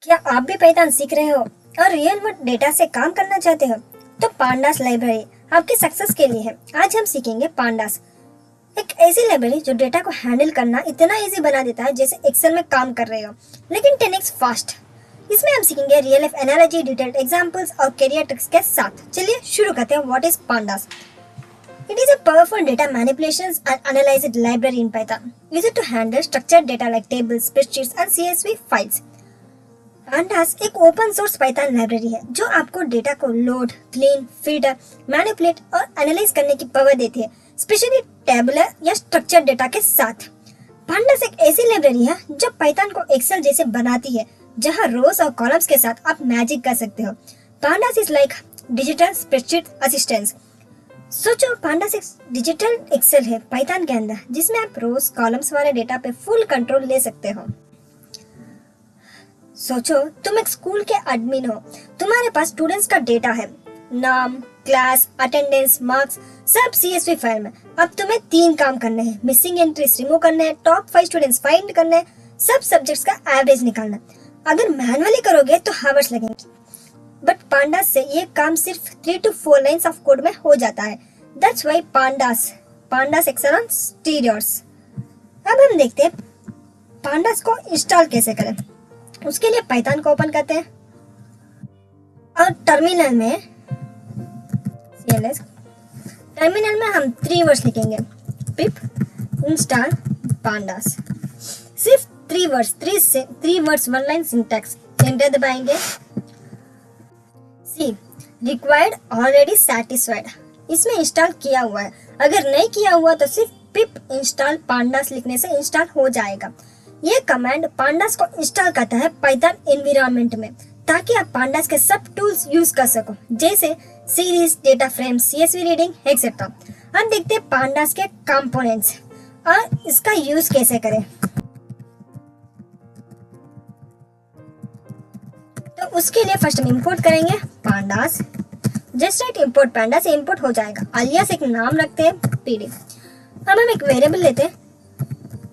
क्या आप भी पाइथन सीख रहे हो और रियल वर्ल्ड डेटा से काम करना चाहते हो? तो पांडास लाइब्रेरी आपकी सक्सेस के लिए है। आज हम सीखेंगे पांडास, एक ऐसी लाइब्रेरी जो डेटा को हैंडल करना इतना इजी बना देता है जैसे एक्सेल में काम कर रहे हो, लेकिन 10x फास्ट। इसमें हम सीखेंगे real life analogy, detailed examples और कैरियर ट्रिक्स के साथ। चलिए शुरू करते हैं। What is pandas? It is a powerful data manipulations and analysis library in Python, used to handle structured data like tables, spreadsheets and CSV files. Pandas एक open source Python library है जो आपको डेटा को load, clean, filter, manipulate और analyse करने की power देती है, स्पेशली टेबुलर या स्ट्रक्चर्ड डेटा के साथ। पांडास एक ऐसी लाइब्रेरी है जो पाइथन को एक्सेल जैसे बनाती है, जहां रोज और कॉलम्स के साथ आप मैजिक कर सकते हो। Pandas is like digital spreadsheet assistance. सोचो, पांडास एक डिजिटल एक्सेल है पाइथन के अंदर, जिसमें आप रोज कॉलम्स वाले डेटा पे फुल कंट्रोल ले सकते हो। सोचो, तुम एक स्कूल के एडमिन हो, तुम्हारे पास स्टूडेंट्स का डेटा है, नाम, क्लास, अटेंडेंस, मार्क्स, सब CSV फाइल में। अब तुम्हें 3 काम करने हैं: मिसिंग एंट्रीज रिमूव करने हैं, टॉप 5 स्टूडेंट्स फाइंड करने हैं, सब सब्जेक्ट्स का एवरेज निकालना। अगर मैनुअली करोगे तो हावर्स लगेंगे, बट पांडास से ये काम सिर्फ 3 to 4 लाइन्स ऑफ कोड में हो जाता है। That's why pandas excel on stereos. अब हम देखते हैं पांडास को इंस्टॉल कैसे करें। उसके लिए पाइथन को ओपन करते हैं और टर्मिनल में हम 3 वर्ड्स लिखेंगे: पिप इंस्टॉल पांडास। सिर्फ 3 words, 3 words, 1 line syntax. Enter दबाएंगे। सी रिक्वायर्ड ऑलरेडी सैटिस्फाइड, इसमें इंस्टॉल किया हुआ है। अगर नहीं किया हुआ तो सिर्फ पिप इंस्टॉल पांडास लिखने से इंस्टॉल हो जाएगा। ये कमांड पांडास को इंस्टॉल करता है पाइथन एनवायरनमेंट में, ताकि आप पांडास के सब टूल्स यूज कर सको, जैसे series, data frame, CSV reading etcetera. हम देखते हैं पांडास के कंपोनेंट्स और इसका यूज कैसे करें। तो उसके लिए फर्स्ट हम इंपोर्ट करेंगे pandas. Just right import pandas, import हो जाएगा। अलियास एक नाम रखते हैं pd। अब हम एक वेरिएबल लेते हैं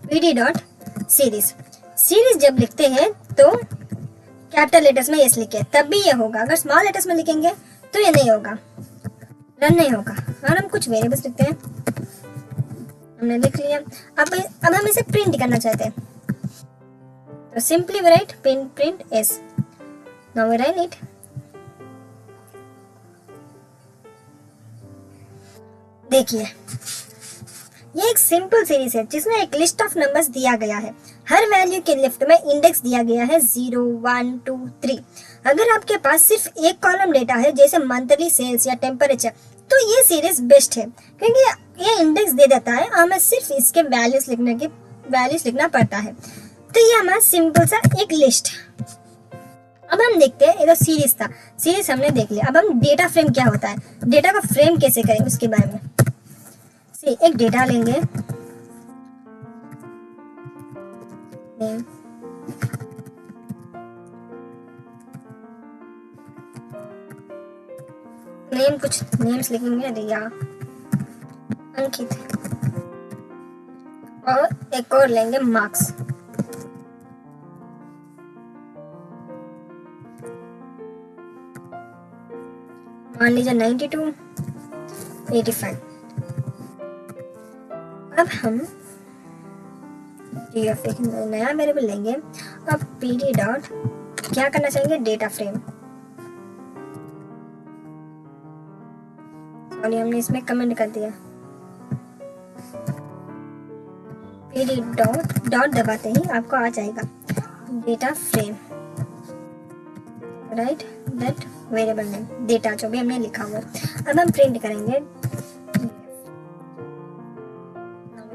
pd डॉट सीरीज जब लिखते हैं तो कैपिटल लेटर्स में यस लिखे, तब भी ये होगा। अगर स्मॉल लेटर्स में लिखेंगे तो ये नहीं होगा, रन नहीं होगा। और हम कुछ वेरिएबल्स लिखते हैं, हमने लिख लिया। अब हम इसे प्रिंट करना चाहते हैं, तो simply we write print S. Now we run it. देखिए, ये एक सिंपल सीरीज है जिसमें एक लिस्ट ऑफ नंबर्स दिया गया है। हर वैल्यू के लेफ्ट में इंडेक्स दिया गया है 0, 1, 2, 3। अगर आपके पास सिर्फ एक कॉलम डेटा है, जैसे मंथली सेल्स या टेम्परेचर, तो ये सीरीज बेस्ट है, क्योंकि ये इंडेक्स दे देता है। हमें सिर्फ इसके वैल्यूज लिखना पड़ता है। तो ये हमारा सिंपल सा एक लिस्ट। अब हम देखते हैं, ये तो सीरीज था, सीरीज हमने देख लिया। अब हम डेटा फ्रेम क्या होता है, डेटा को फ्रेम कैसे करें, उसके बारे में। एक डेटा लेंगे, नेम, कुछ नेम्स लिखेंगे, रिया, अंकित, और एक और लेंगे मार्क्स। मान लीजिए 92, 85। अब हम एक नया वेरिएबल लेंगे। अब pd डॉट क्या करना चाहेंगे, डेटा फ्रेम। सॉरी, हमने इसमें कमेंट कर दिया। pd डॉट दबाते ही आपको आ जाएगा data frame, right, that variable name, data जो भी हमने लिखा हुआ। अब हम प्रिंट करेंगे।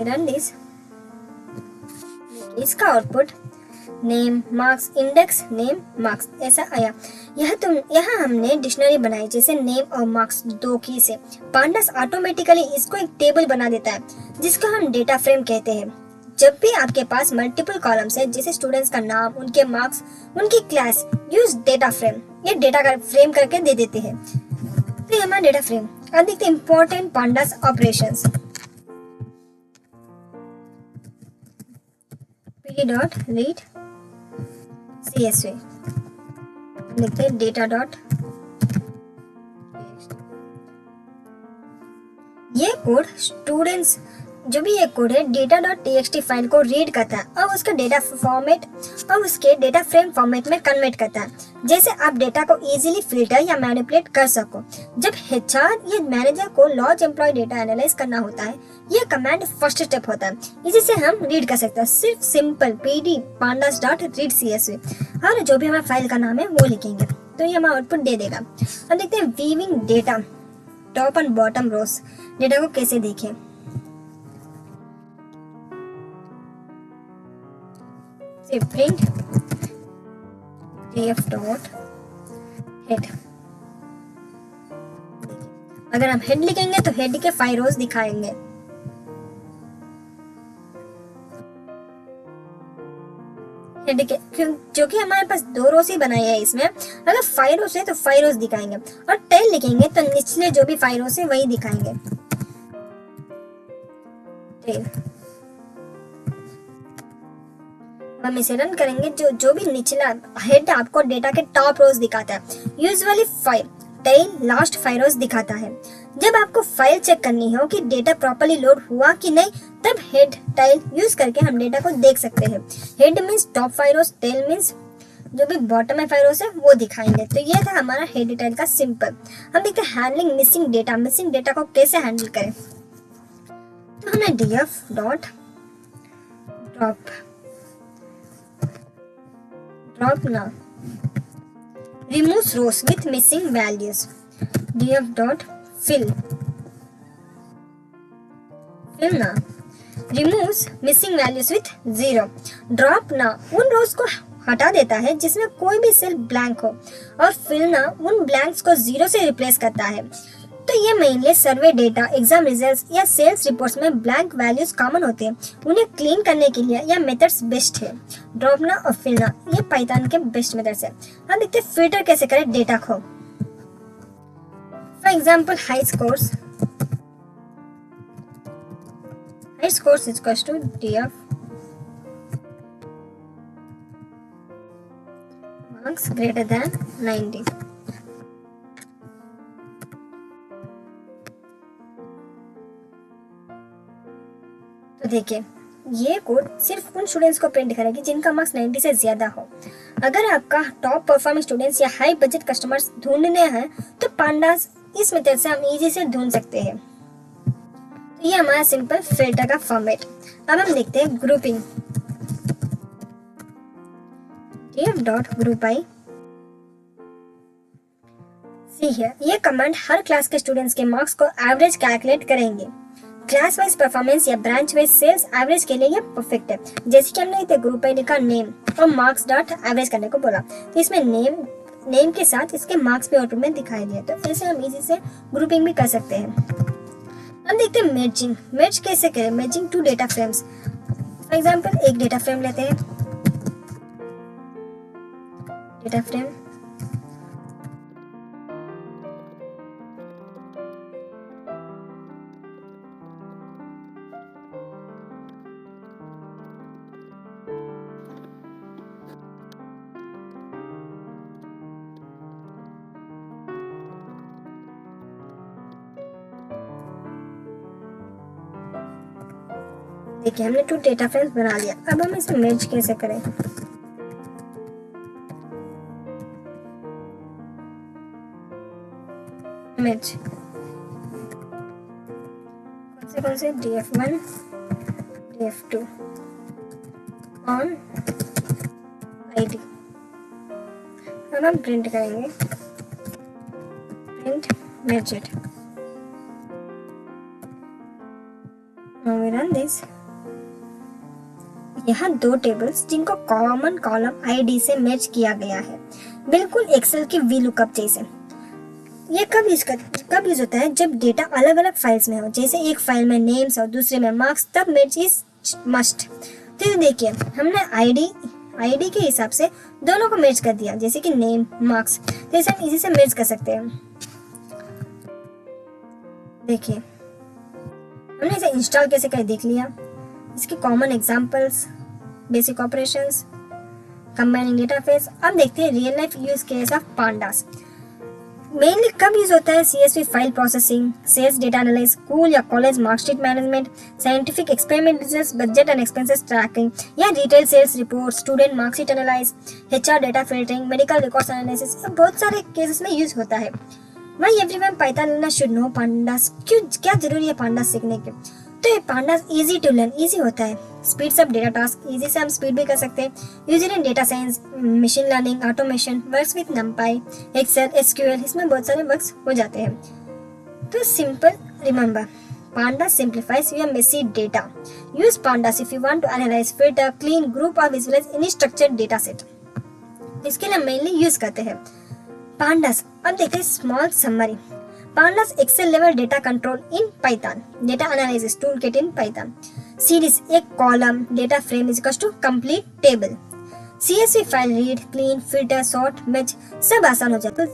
Run this. इसका output name, marks, index, name, marks ऐसा आया। यहाँ हमने डिक्शनरी बनाई, जैसे नेम और मार्क्स 2 की से। पांडास ऑटोमेटिकली इसको एक टेबल बना देता है, जिसको हम डेटा फ्रेम कहते हैं। जब भी आपके पास मल्टीपल कॉलम्स है, जैसे स्टूडेंट्स का नाम, उनके मार्क्स, उनकी क्लास, यूज डेटा फ्रेम। ये डेटा का फ्रेम करके दे देते हैं। तो ये हमारा डेटा फ्रेम। अब देखते हैं important pandas operations. pd dot read CSV। लिखते हैं डेटा डॉट, ये कोड स्टूडेंट्स, जो भी ये कोड है डेटा डॉट टीएक्सटी फाइल को रीड करता है और उसका डेटा फॉर्मेट और उसके डेटा फ्रेम फॉर्मेट में कन्वर्ट करता है, जैसे आप डेटा को इजीली फिल्टर या मैनिपुलेट कर सको। जब एचआर या मैनेजर को लॉज एम्प्लॉय डेटा एनालाइज करना होता है, ये कमांड फर्स्ट स्टेप होता है। इसी से हम रीड कर सकते हैं सिर्फ simple pd pandas dot read csv, और जो भी हमारे फाइल का नाम है वो लिखेंगे तो ये हमारा आउटपुट दे देगा। अब देखते हैं viewing data top and bottom rows, data को कैसे देखें। प्रिंट df डॉट हेड, अगर हम हेड लिखेंगे तो हेड के 5 रोज दिखाएंगे। हेड के जो कि हमारे पास 2 रोज ही बनाई है, इसमें अगर 5 रोज है तो 5 रोज दिखाएंगे, और टेल लिखेंगे तो निचले जो भी 5 रोज है वही दिखाएंगे। टेल हम इसे रन करेंगे, जो भी निचला हेड आपको डेटा के टॉप रोज दिखाता है, यूजुअली 5, टेल लास्ट 5 रोज दिखाता है। जब आपको फाइल चेक करनी हो कि डेटा प्रॉपर्ली लोड हुआ कि नहीं, तब हेड टेल यूज करके हम डेटा को देख सकते हैं। हेड मींस टॉप 5 रोज, टेल मींस जो भी बॉटम में 5 रोज है वो दिखाएंगे। तो ये था हमारा हेड टेल का सिंपल। हम देखते हैं handling missing data, missing data को कैसे हैंडल करें। तो हमें df डॉट ड्रॉप ना removes rows with missing values, df dot fill ना removes missing values with 0, drop ना उन रोज को हटा देता है जिसमें कोई भी सेल ब्लैंक हो, और fill ना उन ब्लैंक्स को 0 से रिप्लेस करता है। तो ये mainly survey data, exam results या सेल्स रिपोर्ट्स में ब्लैंक वैल्यूज कॉमन होते हैं, उन्हें क्लीन करने के लिए यह मेथड्स बेस्ट है। ड्रॉप ना और फिल ना ये पाइथन के बेस्ट मेथड्स है। हम देखते हैं फिल्टर कैसे करें डेटा को। For example high scores equals to df marks greater than 90। तो देखिए ये कोड सिर्फ उन स्टूडेंट्स को प्रिंट करेगी जिनका मार्क्स 90 से ज्यादा हो। अगर आपका टॉप परफॉर्मिंग स्टूडेंट्स या हाई बजट कस्टमर्स ढूंढने हैं तो पांडास इस मेथड से हम इजी से ढूंढ सकते हैं। तो ये हमारा सिंपल फिल्टर का फॉर्मेट। अब हम देखते हैं grouping, df dot groupby. सी है ये कमांड हर क्लास के स्टूडेंट्स के मार्क्स को एवरेज कैलकुलेट करेंगे। क्लास वाइज परफॉर्मेंस या ब्रांच वाइज सेल्स एवरेज के लिए ये परफेक्ट है। जैसे कि हमने ग्रुप आईडी का नेम और मार्क्स डॉट एवरेज करने को बोला, तो इसमें नेम के साथ इसके मार्क्स भी आउटपुट में दिखाई दिए। तो ऐसे हम इजी से ग्रुपिंग भी कर सकते हैं। हम देखते हैं मेर्जिंग। मेर्ज कैसे करें, मेर्जिंग 2 डेटा फ्रेम्स। फॉर एग्जांपल एक डेटा फ्रेम लेते हैं, डेटा फ्रेम देखिए हमने 2 डेटा फ्रेम्स बना लिया। अब हम इसे मेर्ज कैसे करें। मेर्ज कौन से df1 df2 ऑन id। अब हम प्रिंट करेंगे print merged. Now we run this। यहाँ 2 टेबल्स जिनको कॉमन कॉलम आईडी से मैच किया गया है, बिल्कुल एक्सेल की वी लुकअप जैसे। ये कब यूज होता है, जब डेटा अलग अलग फाइल्स में हो, जैसे एक फाइल में नेम्स और दूसरे में मार्क्स, तब मैच इज मस्ट। तो देखिए हमने आईडी के हिसाब से दोनों को मैच कर दिया, जैसे कि नेम मार्क्स। तो इसे हम इजी से मैच कर सकते हैं। देखिए हमने इसे इंस्टॉल कैसे कर देख लिया, इसके common examples, basic operations, combining data face. अब देखते हैं real life use case of Pandas. Mainly कब यूज होता है? CSV file processing, sales data analysis, school या college marksheet management, scientific experiment results, budget and expenses tracking या retail sales report, student marksheet analyse, HR data filtering, medical records analysis, बहुत सारे cases में use होता है। Why everyone Python learner should know pandas? क्यों क्या जरूरी है पांडास सीखने के? तो ये pandas easy to learn, easy होता है, speeds up data task, easy से हम स्पीड भी कर सकते हैं, user in data science, machine learning, automation, works with NumPy, Excel, SQL, इसमें बहुत सारे वर्क्स हो जाते हैं। तो simple remember, pandas simplifies your messy data. Use pandas if you want to analyze, filter, clean, group or visualize any structured data set. इसके लिए mainly use करते हैं पांडास। अब देखते हैं small summary. Pandas Excel level data control in Python. Data analysis toolkit in Python. Series एक column data frame is equals to complete table. CSV file read, clean, filter, sort, match सब आसान हो जाता है।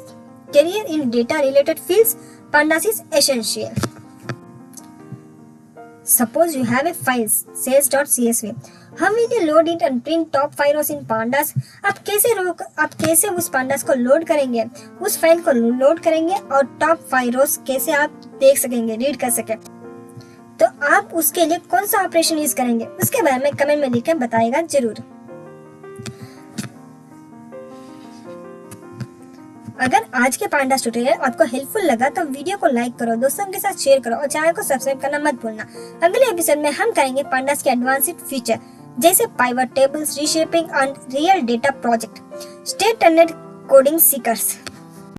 Career in data related fields, Pandas is essential. Suppose you have a file sales.csv. How will you load it and print top 5 rows in pandas? आप कैसे उस pandas को load करेंगे, उस फाइल को लोड करेंगे और टॉप 5 रोज कैसे आप देख सकेंगे, रीड कर सके? तो आप उसके लिए कौन सा ऑपरेशन यूज करेंगे, उसके बारे में कमेंट में लिख कर बताएगा जरूर। अगर आज के पांडास ट्यूटोरियल आपको हेल्पफुल लगा तो वीडियो को लाइक करो, दोस्तों के साथ शेयर करो और चैनल को सब्सक्राइब करना मत भूलना। अगले एपिसोड में हम करेंगे पांडास के एडवांस्ड फीचर जैसे pivot tables, reshaping and real data project. Stay tuned coding seekers.